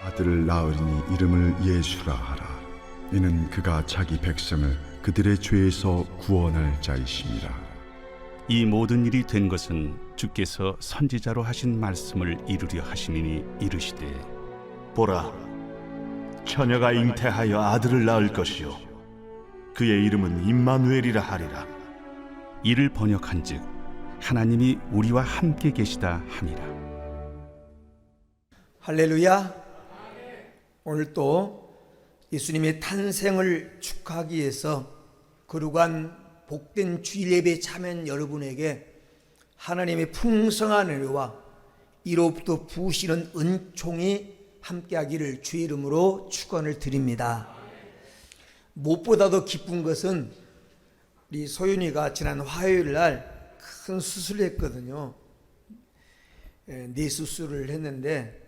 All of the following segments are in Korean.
아들을 낳으리니 이름을 예수라 하라. 이는 그가 자기 백성을 그들의 죄에서 구원할 자이심이라. 이 모든 일이 된 것은 주께서 선지자로 하신 말씀을 이루려 하시니니 이르시되 보라, 처녀가 잉태하여 아들을 낳을 것이요 그의 이름은 임마누엘이라 하리라. 이를 번역한즉 하나님이 우리와 함께 계시다 함이라. 할렐루야. 오늘 또 예수님의 탄생을 축하하기 위해서 거룩한 복된 주일 예배에 참여한 여러분에게 하나님의 풍성한 은혜와 이로부터 부으시는 은총이 함께하기를 주의 이름으로 축원을 드립니다. 무엇보다도 기쁜 것은 우리 소윤이가 지난 화요일 날 큰 수술을 했거든요. 뇌 수술을 했는데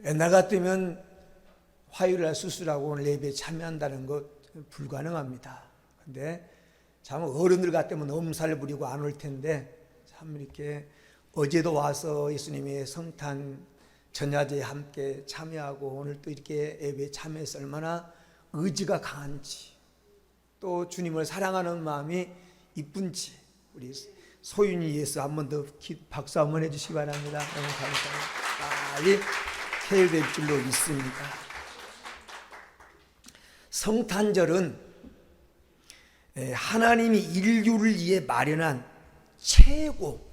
옛날 같으면 화요일 날 수술하고 오늘 예배에 참여한다는 것 불가능합니다. 근데 참 어른들 같으면 엄살 부리고 안 올 텐데 참 이렇게 어제도 와서 예수님의 성탄 전야제에 함께 참여하고 오늘 또 이렇게 예배에 참여해서 얼마나 의지가 강한지 또 주님을 사랑하는 마음이 이쁜지 우리 소윤이 예수 한 번 더 박수 한번 해주시기 바랍니다. 너무 감사합니다. 빨리 해결될 줄로 믿습니다. 성탄절은 하나님이 인류를 위해 마련한 최고,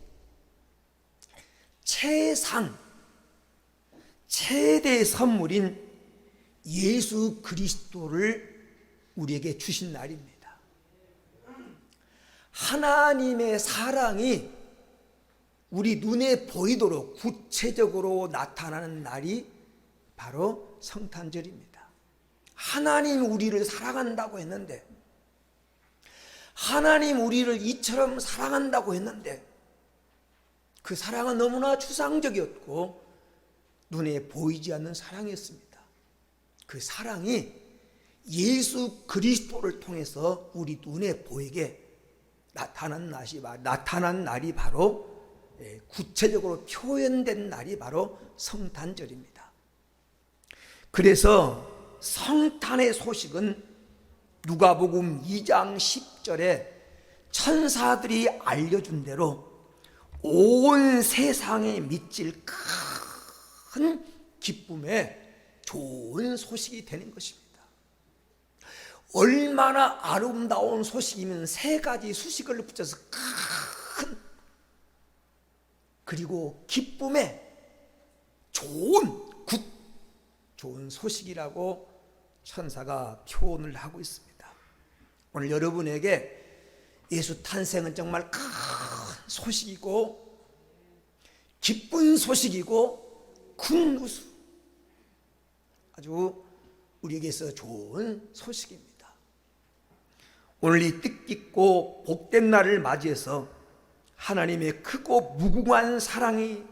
최상, 최대의 선물인 예수 그리스도를 우리에게 주신 날입니다. 하나님의 사랑이 우리 눈에 보이도록 구체적으로 나타나는 날이 바로 성탄절입니다. 하나님 우리를 사랑한다고 했는데, 하나님 우리를 이처럼 사랑한다고 했는데 그 사랑은 너무나 추상적이었고 눈에 보이지 않는 사랑이었습니다. 그 사랑이 예수 그리스도를 통해서 우리 눈에 보이게 나타난 날이 바로 구체적으로 표현된 날이 바로 성탄절입니다. 그래서 성탄의 소식은 누가복음 2장 10절에 천사들이 알려준 대로 온 세상에 미칠 큰 기쁨의 좋은 소식이 되는 것입니다. 얼마나 아름다운 소식이면 세 가지 수식을 붙여서 큰 그리고 기쁨의 좋은 소식이라고 천사가 표현을 하고 있습니다. 오늘 여러분에게 예수 탄생은 정말 큰 소식이고 기쁜 소식이고 큰 구수, 아주 우리에게서 좋은 소식입니다. 오늘 이 뜻깊고 복된 날을 맞이해서 하나님의 크고 무궁한 사랑이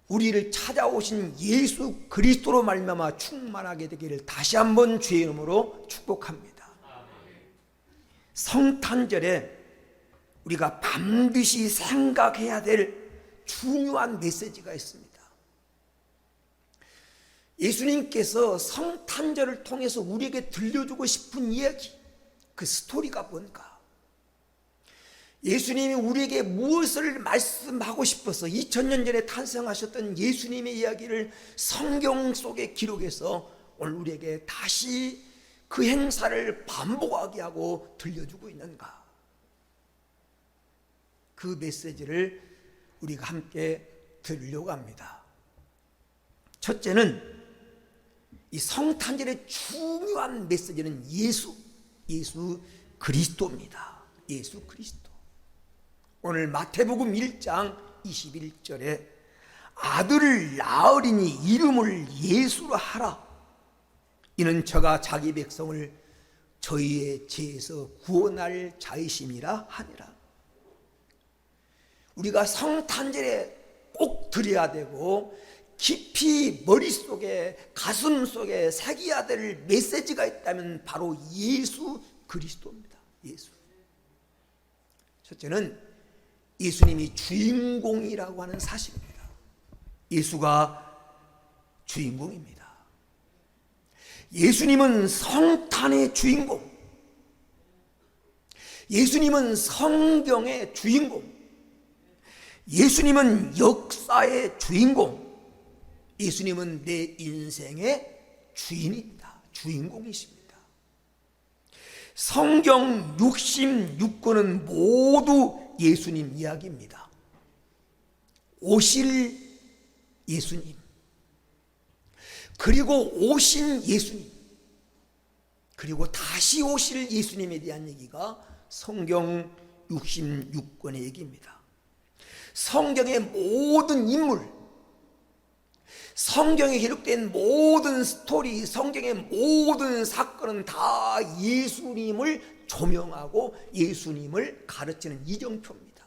우리를 찾아오신 예수 그리스도로 말미암아 충만하게 되기를 다시 한번 주의 이름으로 축복합니다. 성탄절에 우리가 반드시 생각해야 될 중요한 메시지가 있습니다. 예수님께서 성탄절을 통해서 우리에게 들려주고 싶은 이야기, 그 스토리가 뭔가? 예수님이 우리에게 무엇을 말씀하고 싶어서 2000년 전에 탄생하셨던 예수님의 이야기를 성경 속에 기록해서 오늘 우리에게 다시 그 행사를 반복하게 하고 들려주고 있는가? 그 메시지를 우리가 함께 들으려고 합니다. 첫째는 이 성탄절의 중요한 메시지는 예수 그리스도입니다. 예수 그리스도. 오늘 마태복음 1장 21절에 아들을 낳으리니 이름을 예수로 하라. 이는 저가 자기 백성을 저희의 죄에서 구원할 자이심이라 하니라. 우리가 성탄절에 꼭 드려야 되고 깊이 머릿속에 가슴속에 새겨야 될 메시지가 있다면 바로 예수 그리스도입니다. 예수. 첫째는 예수님이 주인공이라고 하는 사실입니다. 예수가 주인공입니다. 예수님은 성탄의 주인공, 예수님은 성경의 주인공, 예수님은 역사의 주인공, 예수님은 내 인생의 주인입니다. 주인공이십니다. 성경 66권은 모두 예수님 이야기입니다. 오실 예수님, 그리고 오신 예수님, 그리고 다시 오실 예수님에 대한 얘기가 성경 66권의 얘기입니다. 성경의 모든 인물, 성경에 기록된 모든 스토리, 성경의 모든 사건은 다 예수님을 조명하고 예수님을 가르치는 이정표입니다.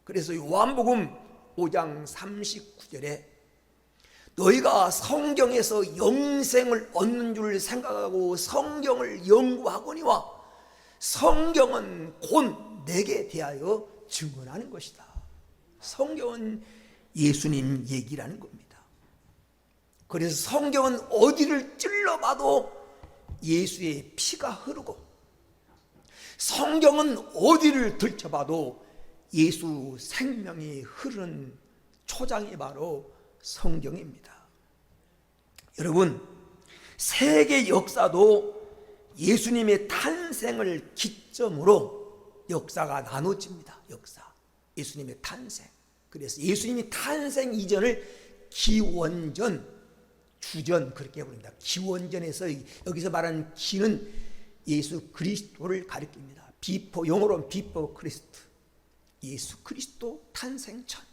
그래서 요한복음 5장 39절에 너희가 성경에서 영생을 얻는 줄 생각하고 성경을 연구하거니와 성경은 곧 내게 대하여 증언하는 것이다. 성경은 예수님 얘기라는 겁니다. 그래서 성경은 어디를 찔러봐도 예수의 피가 흐르고, 성경은 어디를 들춰봐도 예수 생명이 흐르는 초장이 바로 성경입니다. 여러분, 세계 역사도 예수님의 탄생을 기점으로 역사가 나눠집니다. 역사, 예수님의 탄생. 그래서 예수님이 탄생 이전을 기원전, 주전 그렇게 부릅니다. 기원전에서 여기서 말하는 기는 예수 그리스도를 가리킵니다. 비포, 영어로는 비포 크리스트, 예수 그리스도 탄생 전.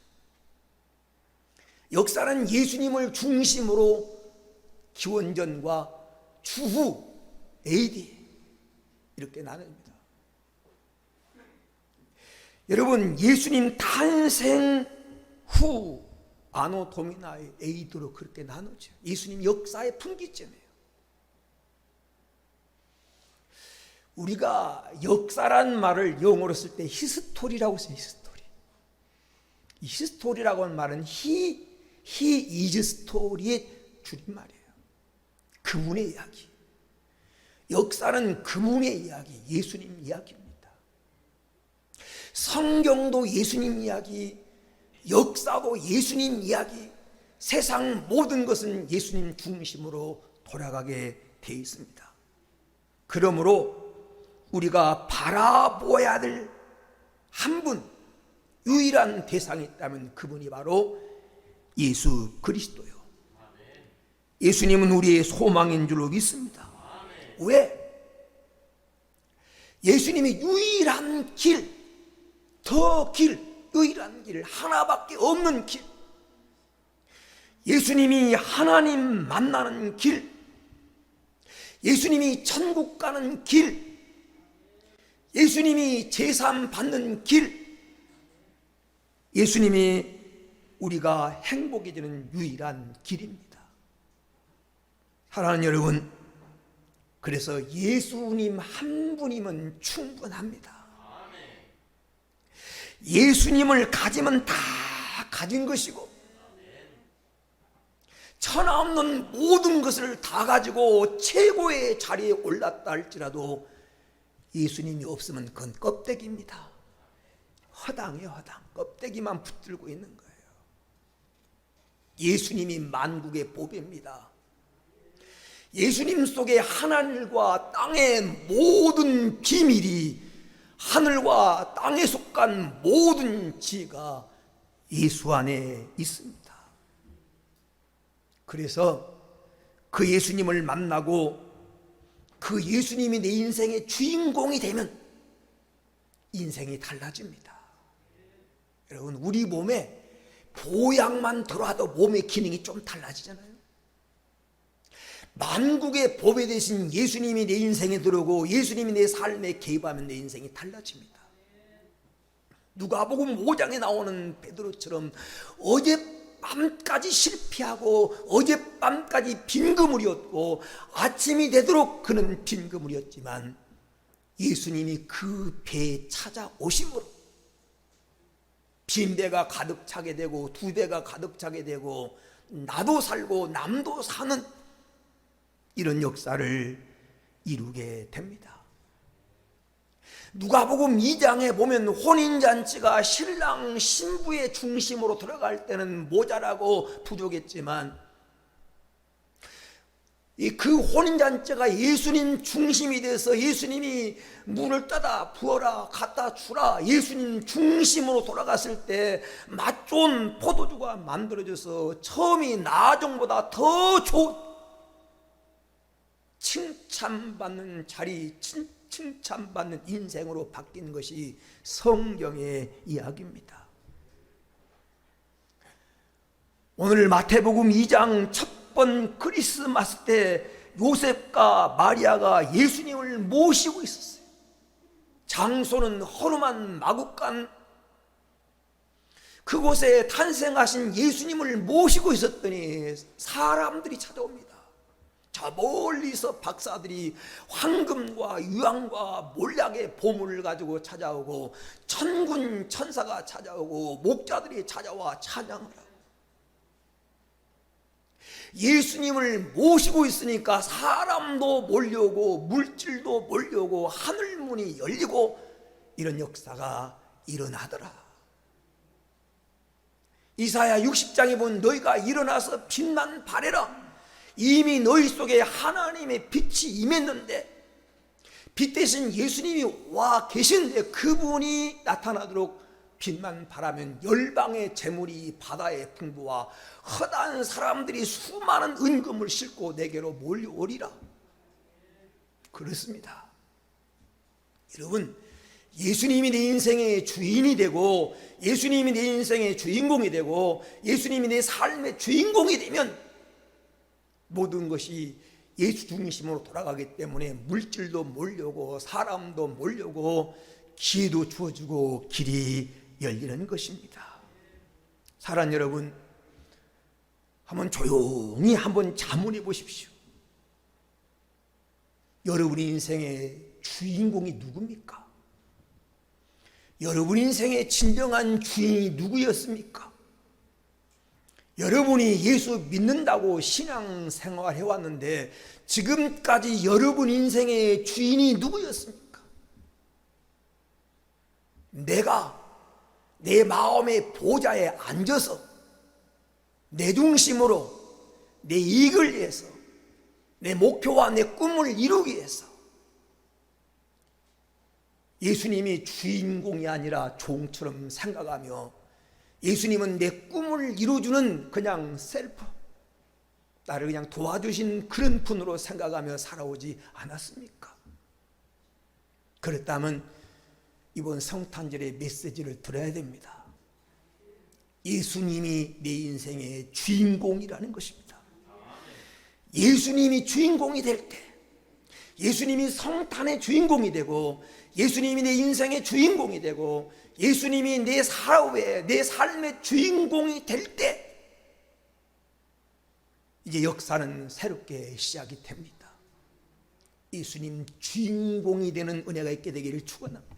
역사는 예수님을 중심으로 기원전과 주후 AD 이렇게 나눕니다. 여러분, 예수님 탄생 후 아노 도미나의 AD로 그렇게 나누죠. 예수님 역사의 분기점이에요. 우리가 역사란 말을 영어로 쓸 때 히스토리라고 써요. 히스토리. 이 히스토리라고 하는 말은 he is story의 줄임말이에요. 그분의 이야기. 역사는 그분의 이야기, 예수님 이야기입니다. 성경도 예수님 이야기, 역사도 예수님 이야기, 세상 모든 것은 예수님 중심으로 돌아가게 되어 있습니다. 그러므로 우리가 바라보아야 될 한 분, 유일한 대상이 있다면 그분이 바로 예수 그리스도요. 예수님은 우리의 소망인 줄로 믿습니다. 왜? 예수님이 유일한 길, 더 길, 유일한 길, 하나밖에 없는 길, 예수님이 하나님 만나는 길, 예수님이 천국 가는 길, 예수님이 제삼 받는 길, 예수님이 우리가 행복해지는 유일한 길입니다. 사랑하는 여러분, 그래서 예수님 한 분이면 충분합니다. 예수님을 가지면 다 가진 것이고, 천하 없는 모든 것을 다 가지고 최고의 자리에 올랐다 할지라도 예수님이 없으면 그건 껍데기입니다. 허당이에요, 허당. 껍데기만 붙들고 있는 거예요. 예수님이 만국의 보배입니다. 예수님 속에 하늘과 땅의 모든 비밀이, 하늘과 땅에 속한 모든 지혜가 예수 안에 있습니다. 그래서 그 예수님을 만나고 그 예수님이 내 인생의 주인공이 되면 인생이 달라집니다. 여러분, 우리 몸에 보약만 들어와도 몸의 기능이 좀 달라지잖아요. 만국의 보배 되신 예수님이 내 인생에 들어오고 예수님이 내 삶에 개입하면 내 인생이 달라집니다. 누가복음 5장에 나오는 베드로처럼 어젯밤까지 실패하고 어젯밤까지 빈그물이었고 아침이 되도록 그는 빈그물이었지만 예수님이 그 배에 찾아오심으로 빈배가 가득 차게 되고 두 배가 가득 차게 되고 나도 살고 남도 사는 이런 역사를 이루게 됩니다. 누가복음 2장에 보면 혼인잔치가 신랑 신부의 중심으로 들어갈 때는 모자라고 부족했지만 그 혼인잔치가 예수님 중심이 돼서 예수님이 물을 떠다 부어라 갖다 주라 예수님 중심으로 돌아갔을 때 맛 좋은 포도주가 만들어져서 처음이 나중보다 더 좋은 칭찬받는 자리, 칭찬받는 인생으로 바뀐 것이 성경의 이야기입니다. 오늘 마태복음 2장 첫 번 크리스마스 때 요셉과 마리아가 예수님을 모시고 있었어요. 장소는 허름한 마구간, 그곳에 탄생하신 예수님을 모시고 있었더니 사람들이 찾아옵니다. 저 멀리서 박사들이 황금과 유황과 몰약의 보물을 가지고 찾아오고 천군 천사가 찾아오고 목자들이 찾아와 찬양을 하고 예수님을 모시고 있으니까 사람도 몰려오고 물질도 몰려오고 하늘문이 열리고 이런 역사가 일어나더라. 이사야 60장에 보면 너희가 일어나서 빛만 발해라. 이미 너희 속에 하나님의 빛이 임했는데 빛 대신 예수님이 와 계신데 그분이 나타나도록 빛만 바라면 열방의 재물이 바다의 풍부와 허다한 사람들이 수많은 은금을 싣고 내게로 몰려오리라. 그렇습니다. 여러분, 예수님이 내 인생의 주인이 되고 예수님이 내 인생의 주인공이 되고 예수님이 내 삶의 주인공이 되면 모든 것이 예수 중심으로 돌아가기 때문에 물질도 몰려오고 사람도 몰려오고 기회도 주어지고 길이 열리는 것입니다. 사랑 여러분, 한번 조용히 한번 자문해 보십시오. 여러분 인생의 주인공이 누굽니까? 여러분 인생의 진정한 주인이 누구였습니까? 여러분이 예수 믿는다고 신앙생활 해왔는데 지금까지 여러분 인생의 주인이 누구였습니까? 내가 내 마음의 보좌에 앉아서 내 중심으로 내 이익을 위해서 내 목표와 내 꿈을 이루기 위해서 예수님이 주인공이 아니라 종처럼 생각하며 예수님은 내 꿈을 이루어주는 그냥 셀프, 나를 그냥 도와주신 그런 분으로 생각하며 살아오지 않았습니까? 그렇다면 이번 성탄절의 메시지를 들어야 됩니다. 예수님이 내 인생의 주인공이라는 것입니다. 예수님이 주인공이 될 때, 예수님이 성탄의 주인공이 되고 예수님이 내 인생의 주인공이 되고 예수님이 내 사회, 내 삶의 주인공이 될 때 이제 역사는 새롭게 시작이 됩니다. 예수님 주인공이 되는 은혜가 있게 되기를 축원합니다.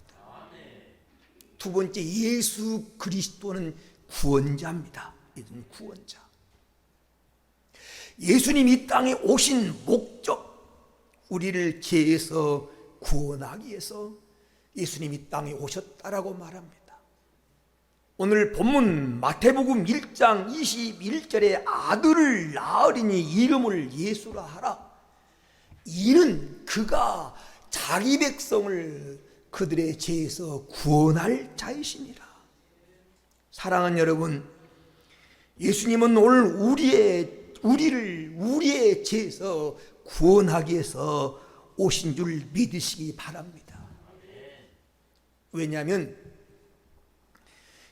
두 번째, 예수 그리스도는 구원자입니다. 이는 구원자. 예수님 이 땅에 오신 목적, 우리를 죄에서 구원하기 위해서 예수님 이 땅에 오셨다라고 말합니다. 오늘 본문 마태복음 1장 21절에 아들을 낳으리니 이름을 예수라 하라. 이는 그가 자기 백성을 그들의 죄에서 구원할 자이시니라. 사랑하는 여러분, 예수님은 오늘 우리의 죄에서 구원하기 위해서 오신 줄 믿으시기 바랍니다. 왜냐하면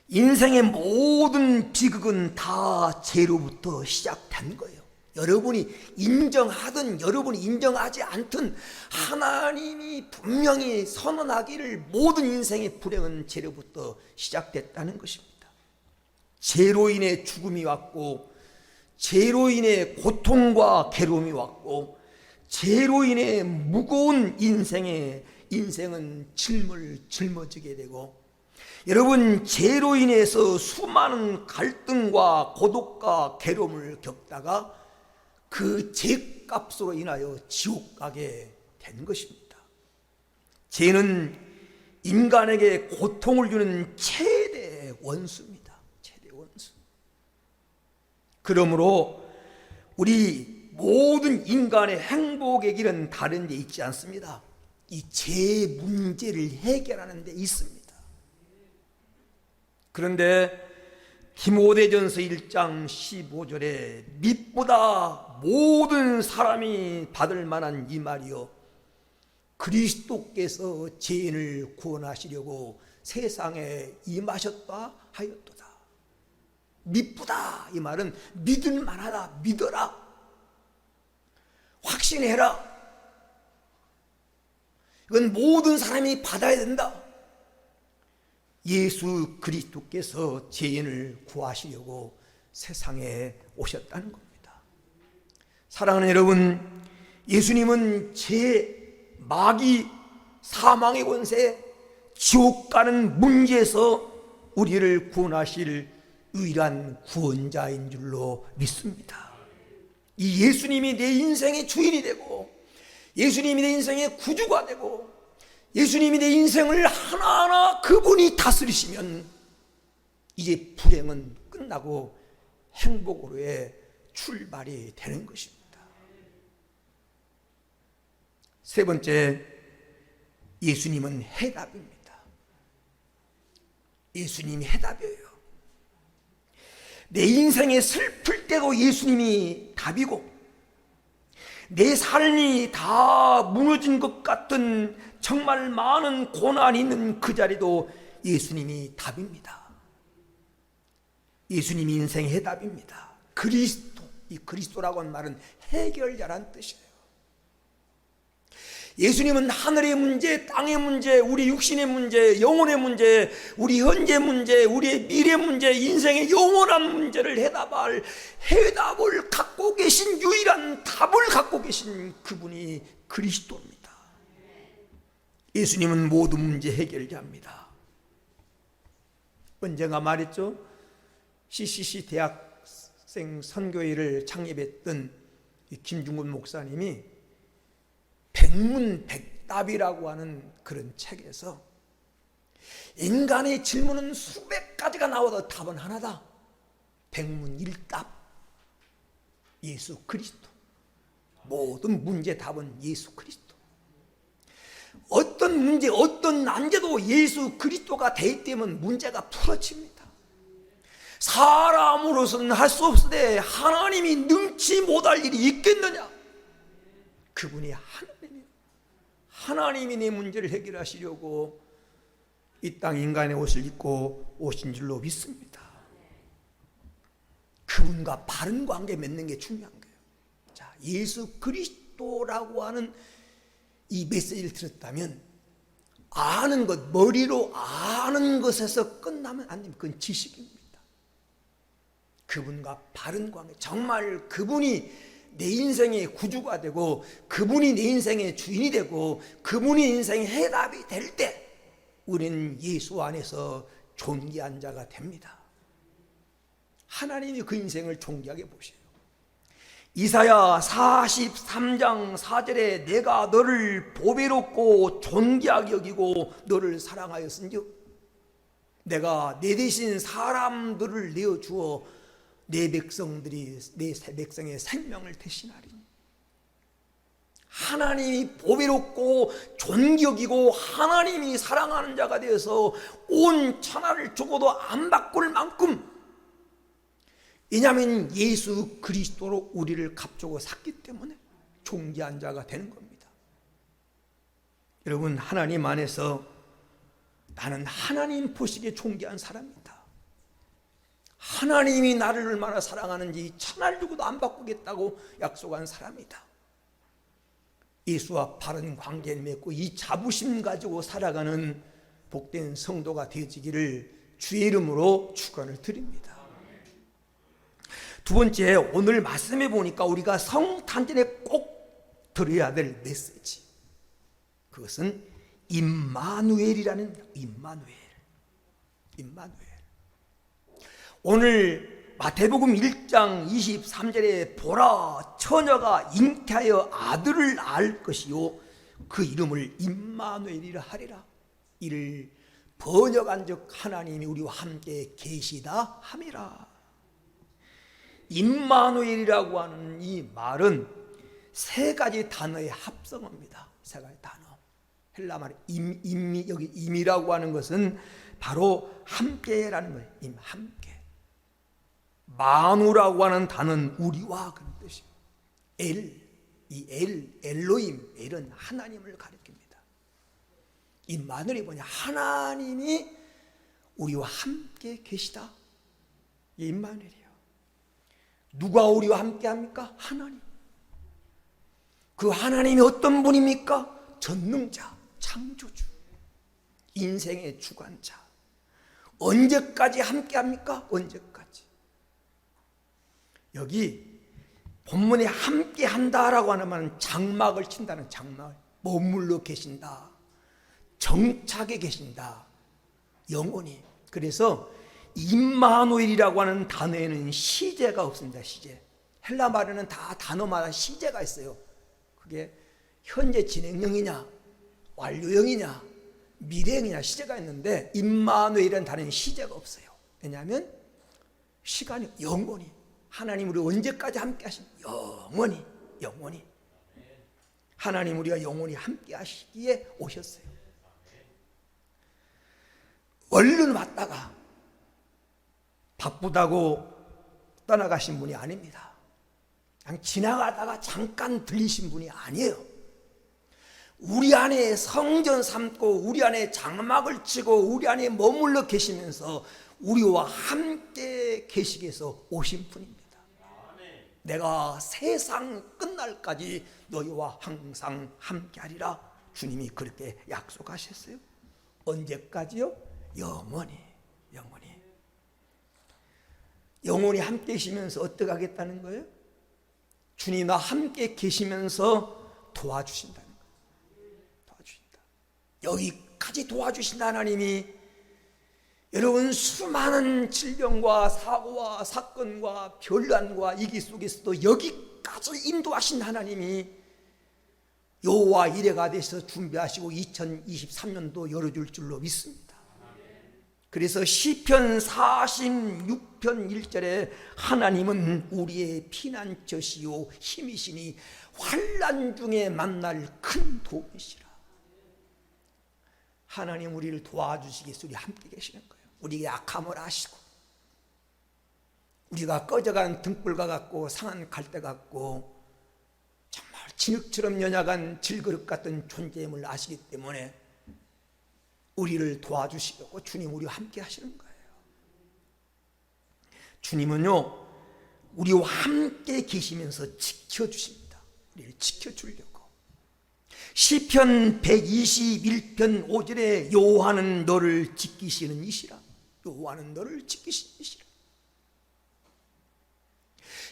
인생의 모든 비극은 다 죄로부터 시작된 거예요. 여러분이 인정하든 여러분이 인정하지 않든 하나님이 분명히 선언하기를 모든 인생의 불행은 죄로부터 시작됐다는 것입니다. 죄로 인해 죽음이 왔고 죄로 인해 고통과 괴로움이 왔고 죄로 인해 무거운 인생은 짊어지게 되고 여러분, 죄로 인해서 수많은 갈등과 고독과 괴로움을 겪다가 그 죄값으로 인하여 지옥 가게 된 것입니다. 죄는 인간에게 고통을 주는 최대 원수입니다. 최대 원수. 그러므로 우리 모든 인간의 행복의 길은 다른 데 있지 않습니다. 이 죄 문제를 해결하는 데 있습니다. 그런데 디모데전서 1장 15절에 밑보다 모든 사람이 받을 만한 이 말이요, 그리스도께서 죄인을 구원하시려고 세상에 임하셨다 하였도다. 믿보다, 이 말은 믿을 만하다, 믿어라, 확신해라. 이건 모든 사람이 받아야 된다. 예수 그리스도께서 죄인을 구하시려고 세상에 오셨다는 겁니다. 사랑하는 여러분, 예수님은 마귀, 사망의 권세, 지옥 가는 문제에서 우리를 구원하실 유일한 구원자인 줄로 믿습니다. 이 예수님이 내 인생의 주인이 되고, 예수님이 내 인생의 구주가 되고, 예수님이 내 인생을 하나하나 그분이 다스리시면 이제 불행은 끝나고 행복으로의 출발이 되는 것입니다. 세 번째, 예수님은 해답입니다. 예수님이 해답이에요. 내 인생에 슬플 때도 예수님이 답이고, 내 삶이 다 무너진 것 같은 정말 많은 고난이 있는 그 자리도 예수님이 답입니다. 예수님이 인생의 해답입니다. 그리스도, 이 그리스도라고 하는 말은 해결자란 뜻이에요. 예수님은 하늘의 문제, 땅의 문제, 우리 육신의 문제, 영혼의 문제, 우리 현재 문제, 우리의 미래 문제, 인생의 영원한 문제를 해답을 갖고 계신, 유일한 답을 갖고 계신 그분이 그리스도입니다. 예수님은 모든 문제 해결자입니다. 언젠가 말했죠. CCC 대학생 선교회를 창립했던 김중근 목사님이 백문백답이라고 하는 그런 책에서 인간의 질문은 수백 가지가 나와도 답은 하나다. 백문일답, 예수 그리스도. 모든 문제 답은 예수 그리스도. 어떤 문제, 어떤 난제도 예수 그리스도가 대입되면 문제가 풀어집니다. 사람으로서는 할 수 없으되 하나님이 능치 못할 일이 있겠느냐? 그분이 하나님이 내 문제를 해결하시려고 이 땅 인간의 옷을 입고 오신 줄로 믿습니다. 그분과 바른 관계 맺는 게 중요한 거예요. 자, 예수 그리스도라고 하는 이 메시지를 들었다면 아는 것, 머리로 아는 것에서 끝나면 안 됩니다. 그건 지식입니다. 그분과 바른 관계, 정말 그분이 내 인생의 구주가 되고, 그분이 내 인생의 주인이 되고, 그분이 인생의 해답이 될 때 우리는 예수 안에서 존귀한 자가 됩니다. 하나님이 그 인생을 존귀하게 보세요. 이사야 43장 4절에 내가 너를 보배롭고 존귀하게 여기고 너를 사랑하였은즉 내가 내 대신 사람들을 내어주어 내 백성의 생명을 대신하리니. 하나님이 보배롭고 존귀 여기고 하나님이 사랑하는 자가 되어서 온 천하를 죽어도 안 바꿀 만큼, 왜냐하면 예수 그리스도로 우리를 값주고 샀기 때문에 존귀한 자가 되는 겁니다. 여러분, 하나님 안에서 나는 하나님 보시기에 존귀한 사람이다. 하나님이 나를 얼마나 사랑하는지 천하를 주고도 안 바꾸겠다고 약속한 사람이다. 예수와 바른 관계를 맺고 이 자부심 가지고 살아가는 복된 성도가 되어지기를 주의 이름으로 축원을 드립니다. 두 번째, 오늘 말씀해 보니까 우리가 성탄절에 꼭 들어야 될 메시지, 그것은 임마누엘이라는, 임마누엘, 임마누엘. 오늘 마태복음 1장 23절에 보라 처녀가 잉태하여 아들을 낳을 것이요 그 이름을 임마누엘이라 하리라. 이를 번역한즉 하나님이 우리와 함께 계시다 함이라. 임마누엘이라고 하는 이 말은 세 가지 단어의 합성어입니다. 세 가지 단어. 헬라 말 여기 임이라고 하는 것은 바로 함께라는 거예요. 함께. 마누라고 하는 단어는 우리와 그런 뜻이에요. 엘로임, 엘은 하나님을 가리킵니다. 임마누엘이 뭐냐? 하나님이 우리와 함께 계시다. 이게 임마누엘이에요. 누가 우리와 함께 합니까? 하나님. 그 하나님이 어떤 분입니까? 전능자, 창조주, 인생의 주관자. 언제까지 함께 합니까? 언제까지? 여기 본문에 함께 한다라고 하는 말은 장막을 친다는 장막을 머물러 계신다. 정착에 계신다. 영원히. 그래서 임마누엘이라고 하는 단어에는 시제가 없습니다. 시제. 헬라 말에는 다 단어마다 시제가 있어요. 그게 현재 진행형이냐 완료형이냐 미래형이냐 시제가 있는데 임마누엘이라는 단어는 시제가 없어요. 왜냐하면 시간이 영원히 하나님 우리 언제까지 함께 하신 영원히 하나님 우리가 영원히 함께 하시기에 오셨어요. 얼른 왔다가 바쁘다고 떠나가신 분이 아닙니다. 그냥 지나가다가 잠깐 들리신 분이 아니에요. 우리 안에 성전 삼고 우리 안에 장막을 치고 우리 안에 머물러 계시면서 우리와 함께 계시기 위해서 오신 분입니다. 내가 세상 끝날까지 너희와 항상 함께하리라. 주님이 그렇게 약속하셨어요. 언제까지요? 영원히. 영원히 함께 계시면서 어떻게 하겠다는 거예요? 주님과 함께 계시면서 도와주신다는 거예요. 도와주신다. 여기까지 도와주신다. 하나님이 여러분 수많은 질병과 사고와 사건과 변란과 위기 속에서도 여기까지 인도하신 하나님이 여호와 이레가 돼서 준비하시고 2023년도 열어줄 줄로 믿습니다. 그래서 시편 46편 1절에 하나님은 우리의 피난처시요 힘이시니 환난 중에 만날 큰 도움이시라. 하나님 우리를 도와주시기 위해서 우리 함께 계시는 거예요. 우리의 약함을 아시고 우리가 꺼져간 등불과 같고 상한 갈대 같고 정말 진흙처럼 연약한 질그릇 같은 존재임을 아시기 때문에 우리를 도와주시려고 주님 우리와 함께 하시는 거예요. 주님은요 우리와 함께 계시면서 지켜주십니다. 우리를 지켜주려고. 시편 121편 5절에 여호와는 너를 지키시는 이시라. 여호와는 너를 지키시는 이시라.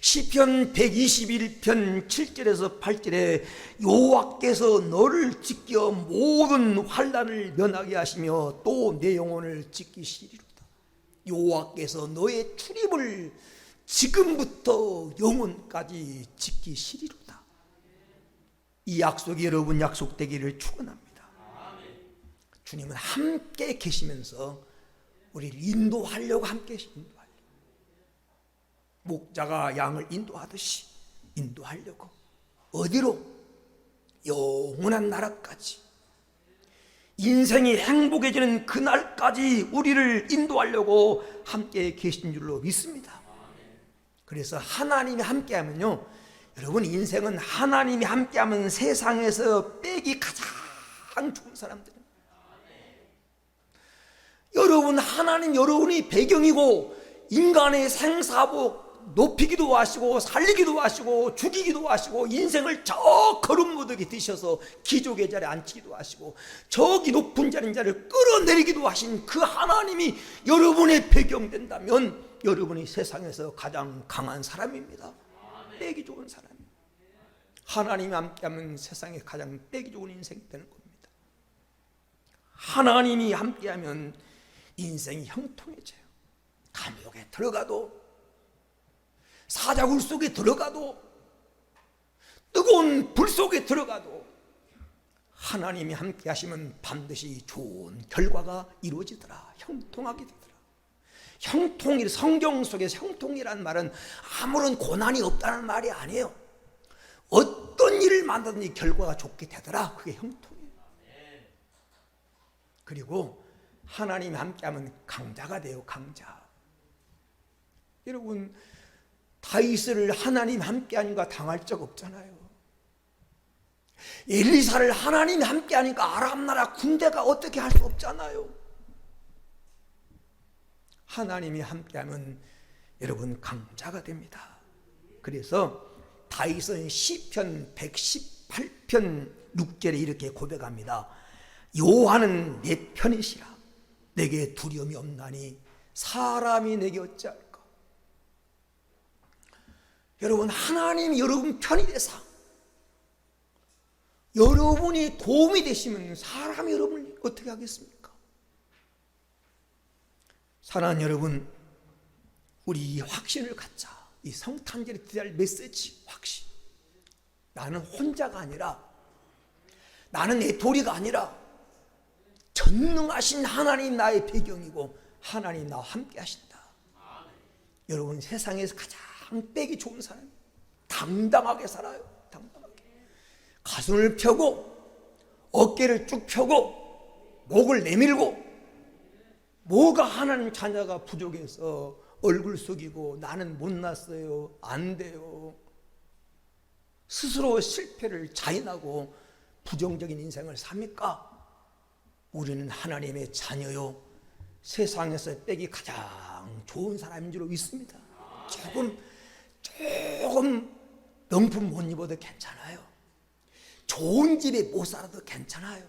시편 121편 7절에서 8절에 여호와께서 너를 지켜 모든 환난을 면하게 하시며 또 내 영혼을 지키시리로다. 여호와께서 너의 출입을 지금부터 영혼까지 지키시리로다. 이 약속이 여러분 약속되기를 축원합니다. 주님은 함께 계시면서 우리를 인도하려고 함께 인도하려고. 목자가 양을 인도하듯이 인도하려고. 어디로? 영원한 나라까지. 인생이 행복해지는 그날까지 우리를 인도하려고 함께 계신 줄로 믿습니다. 그래서 하나님이 함께하면요 여러분 인생은 하나님이 함께하면 세상에서 빼기 가장 좋은 사람들입니다. 여러분 하나님 여러분이 배경이고 인간의 생사복 높이기도 하시고 살리기도 하시고 죽이기도 하시고 인생을 저 거름무더기 드셔서 기족의 자리에 앉히기도 하시고 저기 높은 자리인 자를 끌어내리기도 하신 그 하나님이 여러분의 배경된다면 여러분이 세상에서 가장 강한 사람입니다. 빼기 좋은 사람. 하나님이 함께하면 세상에 가장 빼기 좋은 인생이 되는 겁니다. 하나님이 함께하면 인생이 형통해져요. 감옥에 들어가도, 사자굴 속에 들어가도, 뜨거운 불 속에 들어가도 하나님이 함께 하시면 반드시 좋은 결과가 이루어지더라. 형통하게 되더라. 형통이, 성경 속에서 형통이란 말은 아무런 고난이 없다는 말이 아니에요. 어떤 일을 만나든지 결과가 좋게 되더라. 그게 형통이에요. 그리고 하나님이 함께하면 강자가 돼요. 강자. 여러분, 다윗을 하나님 함께하니까 당할 적 없잖아요. 엘리사를 하나님이 함께하니까 아람 나라 군대가 어떻게 할 수 없잖아요. 하나님이 함께하면 여러분 강자가 됩니다. 그래서 다윗은 시편 118편 6절에 이렇게 고백합니다. 여호와는 내 편이시라. 내게 두려움이 없나니 사람이 내게 어찌할까. 여러분, 하나님이 여러분 편이 되사 여러분이 도움이 되시면 사람이 여러분을 어떻게 하겠습니까? 사랑하는 여러분, 우리 이 확신을 갖자. 이 성탄절에 드려야 할 메시지, 확신. 나는 혼자가 아니라, 나는 내 도리가 아니라 전능하신 하나님 나의 배경이고 하나님 나와 함께 하신다. 여러분, 세상에서 가장 빼기 좋은 사람이 당당하게 살아요. 당당하게. 가슴을 펴고 어깨를 쭉 펴고 목을 내밀고, 뭐가 하나님 자녀가 부족해서 얼굴 숙이고 나는 못났어요, 안 돼요, 스스로 실패를 자인하고 부정적인 인생을 삽니까? 우리는 하나님의 자녀요, 세상에서 빼기 가장 좋은 사람인 줄 믿습니다. 조금 명품 못 입어도 괜찮아요. 좋은 집에 못 살아도 괜찮아요.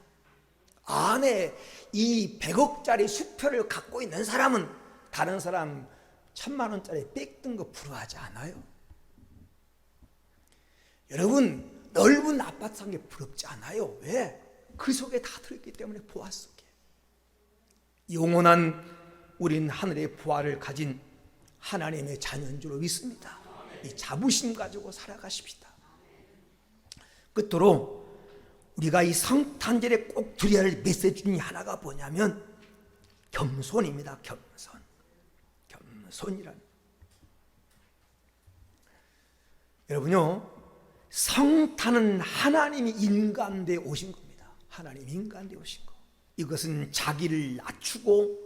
안에 이 100억짜리 수표를 갖고 있는 사람은 다른 사람 1000만 원짜리 뺏든 거 부러워하지 않아요. 여러분, 넓은 아파트 산 게 부럽지 않아요. 왜? 그 속에 다 들어있기 때문에. 보화 속에 영원한 우린 하늘의 보화를 가진 하나님의 자녀인 줄 믿습니다. 이 자부심 가지고 살아가십시다. 끝으로 우리가 이 성탄절에 꼭 드려야 할 메시지 중에 하나가 뭐냐면 겸손입니다. 겸손이란. 여러분요, 성탄은 하나님이 인간되어 오신 겁니다. 하나님이 인간되어 오신 거. 이것은 자기를 낮추고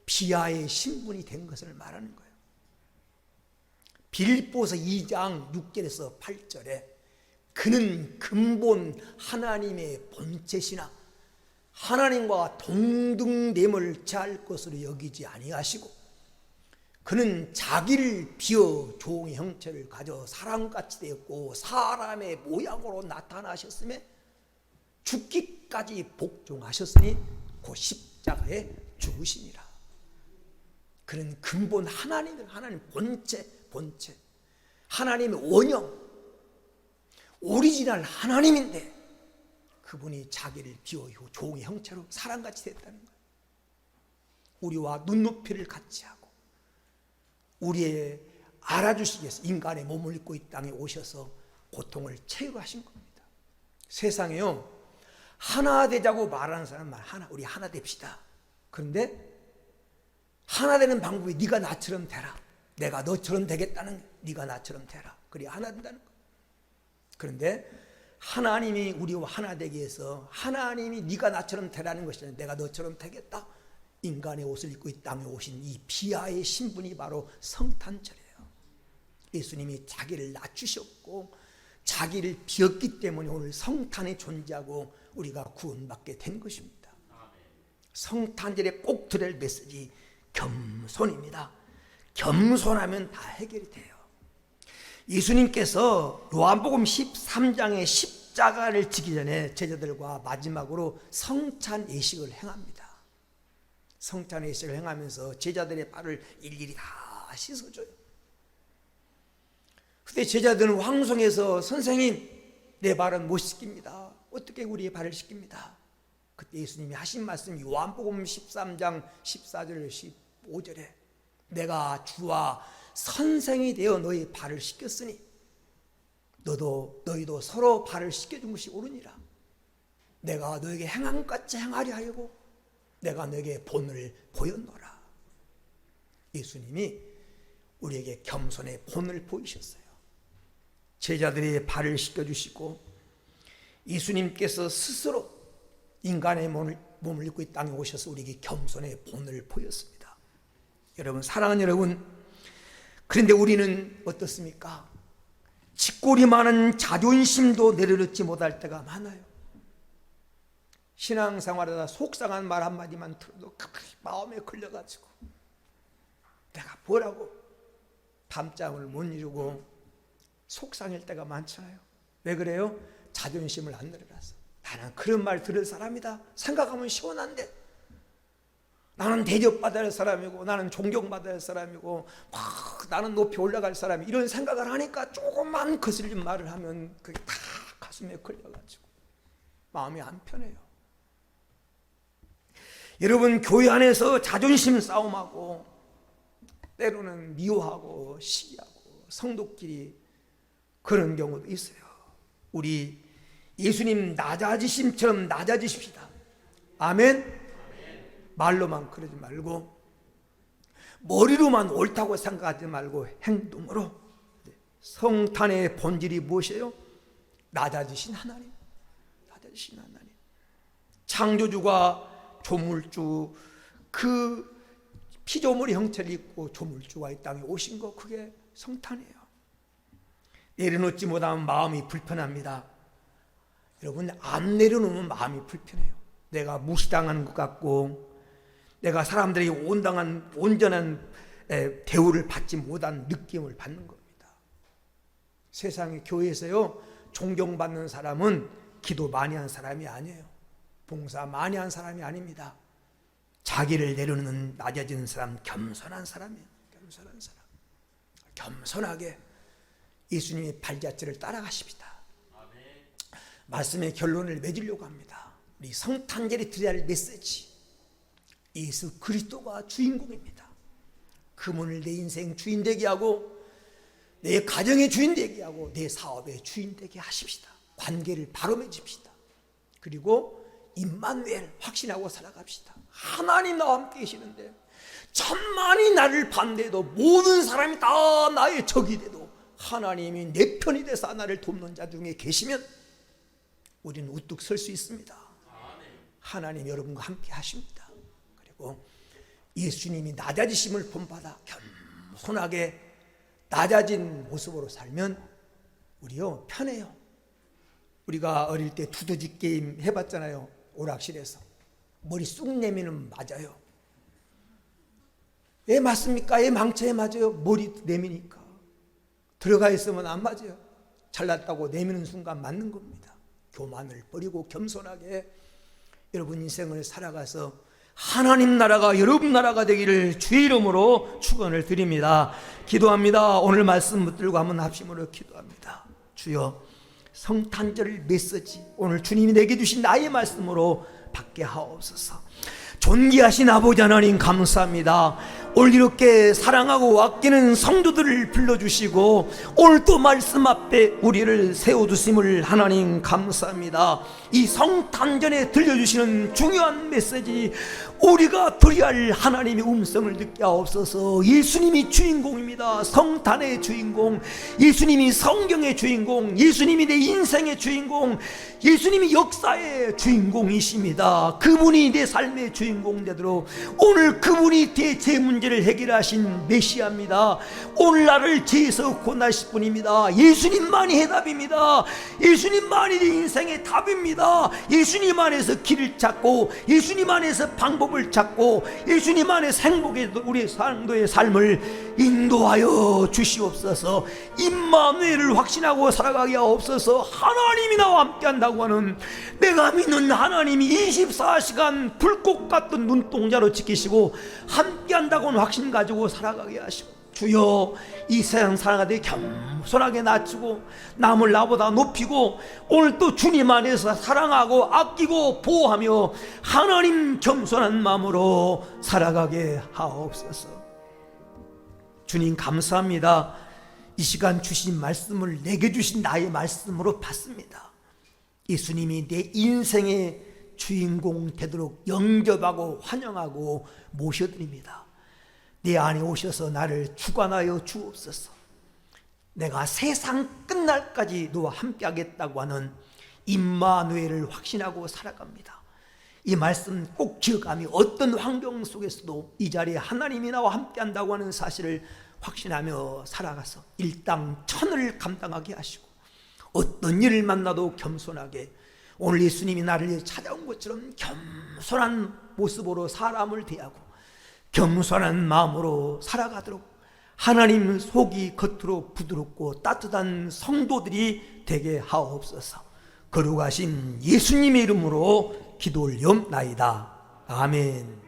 비하의 신분이 된 것을 말하는 거예요. 빌립보서 2장 6절에서 8절에 그는 근본 하나님의 본체시나 하나님과 동등됨을 취할 것으로 여기지 아니하시고 그는 자기를 비어 종의 형체를 가져 사람같이 되었고 사람의 모양으로 나타나셨음에 죽기까지 복종하셨으니 곧 십자가에 죽으시니라. 그는 근본 하나님 본체, 하나님의 원형, 오리지널 하나님인데 그분이 자기를 비워 종의 형체로 사람같이 됐다는 거예요. 우리와 눈높이를 같이 하고 우리의 알아주시기 위해서 인간의 몸을 입고 이 땅에 오셔서 고통을 체육하신 겁니다. 세상에요, 하나 되자고 말하는 사람만 우리 하나 됩시다. 그런데 하나 되는 방법이 네가 나처럼 되라, 내가 너처럼 되겠다는 거예요. 네가 나처럼 되라, 그래야 하나 된다는 거예요. 그런데 하나님이 우리와 하나 되기 위해서 하나님이 네가 나처럼 되라는 것이 아니라 내가 너처럼 되겠다, 인간의 옷을 입고 이 땅에 오신 이 비하의 신분이 바로 성탄절이에요. 예수님이 자기를 낮추셨고 자기를 비었기 때문에 오늘 성탄이 존재하고 우리가 구원받게 된 것입니다. 성탄절에 꼭 들을 메시지 겸손입니다. 겸손하면 다 해결이 돼요. 예수님께서 요한복음 13장의 십자가를 지기 전에 제자들과 마지막으로 성찬 예식을 행합니다. 성찬 예식을 행하면서 제자들의 발을 일일이 다 씻어줘요. 그때 제자들은 황송해서 선생님, 내 발은 못 씻깁니다. 어떻게 우리의 발을 씻깁니다. 그때 예수님이 하신 말씀 요한복음 13장 14절 15절에 내가 주와 선생이 되어 너희 발을 씻겼으니 너희도 서로 발을 씻겨준 것이 옳으니라. 내가 너에게 행한 것 같이 행하려 하려고 내가 너에게 본을 보였노라. 예수님이 우리에게 겸손의 본을 보이셨어요. 제자들의 발을 씻겨주시고 예수님께서 스스로 인간의 몸을 입고 이 땅에 오셔서 우리에게 겸손의 본을 보였습니다. 여러분, 사랑하는 여러분, 그런데 우리는 어떻습니까? 짓골이 많은 자존심도 내려놓지 못할 때가 많아요. 신앙생활하다 속상한 말 한마디만 들어도 마음에 걸려가지고 내가 뭐라고 밤잠을 못 이루고 속상할 때가 많잖아요. 왜 그래요? 자존심을 안 내려놔서. 나는 그런 말 들을 사람이다 생각하면 시원한데, 나는 대접받아야 할 사람이고 나는 존경받아야 할 사람이고 막 나는 높이 올라갈 사람이, 이런 생각을 하니까 조금만 거슬린 말을 하면 그게 다 가슴에 걸려가지고 마음이 안 편해요. 여러분, 교회 안에서 자존심 싸움하고 때로는 미워하고 시기하고 성도끼리 그런 경우도 있어요. 우리 예수님 낮아지심처럼 낮아지십시다. 아멘. 말로만 그러지 말고, 머리로만 옳다고 생각하지 말고 행동으로. 성탄의 본질이 무엇이에요? 낮아지신 하나님. 낮아지신 하나님. 창조주가 조물주, 그 피조물의 형체를 입고 조물주가 이 땅에 오신 거, 그게 성탄이에요. 내려놓지 못하면 마음이 불편합니다. 여러분, 안 내려놓으면 마음이 불편해요. 내가 무시당하는 것 같고, 내가 사람들에게 온전한 대우를 받지 못한 느낌을 받는 겁니다. 세상의 교회에서요, 존경받는 사람은 기도 많이 한 사람이 아니에요. 봉사 많이 한 사람이 아닙니다. 자기를 내려놓는 낮아지는 사람, 겸손한 사람이에요. 겸손한 사람. 겸손하게 예수님의 발자취를 따라가십시다. 말씀의 결론을 맺으려고 합니다. 우리 성탄절이 드려야 할 메시지, 예수 그리스도가 주인공입니다. 그분을 내 인생 주인 되게 하고, 내 가정의 주인 되게 하고, 내 사업의 주인 되게 하십시다. 관계를 바로 맺읍시다. 그리고 임마누엘 확신하고 살아갑시다. 하나님 나와 함께 계시는데, 천만이 나를 반대해도, 모든 사람이 다 나의 적이 돼도 하나님이 내 편이 돼서 나를 돕는 자 중에 계시면 우리는 우뚝 설 수 있습니다. 하나님 여러분과 함께 하십니다. 그리고 예수님이 낮아지심을 본받아 겸손하게 낮아진 모습으로 살면 우리요 편해요. 우리가 어릴 때 두더지 게임 해봤잖아요. 오락실에서 머리 쑥 내미는 맞아요. 왜 맞습니까? 왜 망쳐에 맞아요? 머리 내미니까. 들어가 있으면 안 맞아요. 잘났다고 내미는 순간 맞는 겁니다. 교만을 버리고 겸손하게 여러분 인생을 살아가서 하나님 나라가 여러분 나라가 되기를 주의 이름으로 축원을 드립니다. 기도합니다. 오늘 말씀 붙들고 한번 합심으로 기도합니다. 주여, 성탄절 메시지 오늘 주님이 내게 주신 나의 말씀으로 받게 하옵소서. 존귀하신 아버지 하나님 감사합니다. 오늘 이렇게 사랑하고 아끼는 성도들을 불러주시고 오늘 또 말씀 앞에 우리를 세워두심을 하나님 감사합니다. 이 성탄전에 들려주시는 중요한 메시지, 우리가 들어야 할 하나님의 음성을 듣게 하옵소서. 예수님이 주인공입니다. 성탄의 주인공, 예수님이 성경의 주인공, 예수님이 내 인생의 주인공, 예수님이 역사의 주인공이십니다. 그분이 내 삶의 주인공 되도록 오늘 그분이 제 문제를 해결하신 메시아입니다. 오늘 나를 죄에서 구원하실 분입니다. 예수님만이 해답입니다. 예수님만이 내 인생의 답입니다. 예수님 안에서 길을 찾고 예수님 안에서 방법을 찾고 예수님 안에서 행복의 우리 상도의 삶을 인도하여 주시옵소서. 임마누엘을 확신하고 살아가게 하옵소서. 하나님이 나와 함께한다고 하는, 내가 믿는 하나님이 24시간 불꽃 같은 눈동자로 지키시고 함께한다고는 확신 가지고 살아가게 하시고 주여, 이 세상 살아가되 겸손하게 낮추고 남을 나보다 높이고 오늘 또 주님 안에서 사랑하고 아끼고 보호하며 하나님 겸손한 마음으로 살아가게 하옵소서. 주님 감사합니다. 이 시간 주신 말씀을 내게 주신 나의 말씀으로 받습니다. 예수님이 내 인생의 주인공 되도록 영접하고 환영하고 모셔드립니다. 내 안에 오셔서 나를 주관하여 주옵소서. 내가 세상 끝날까지 너와 함께 하겠다고 하는 임마누엘을 확신하고 살아갑니다. 이 말씀 꼭 기억하며 어떤 환경 속에서도 이 자리에 하나님이 나와 함께 한다고 하는 사실을 확신하며 살아가서 일당천을 감당하게 하시고 어떤 일을 만나도 겸손하게 오늘 예수님이 나를 찾아온 것처럼 겸손한 모습으로 사람을 대하고 겸손한 마음으로 살아가도록 하나님 속이 겉으로 부드럽고 따뜻한 성도들이 되게 하옵소서. 거룩하신 예수님의 이름으로 기도 올리옵나이다. 아멘.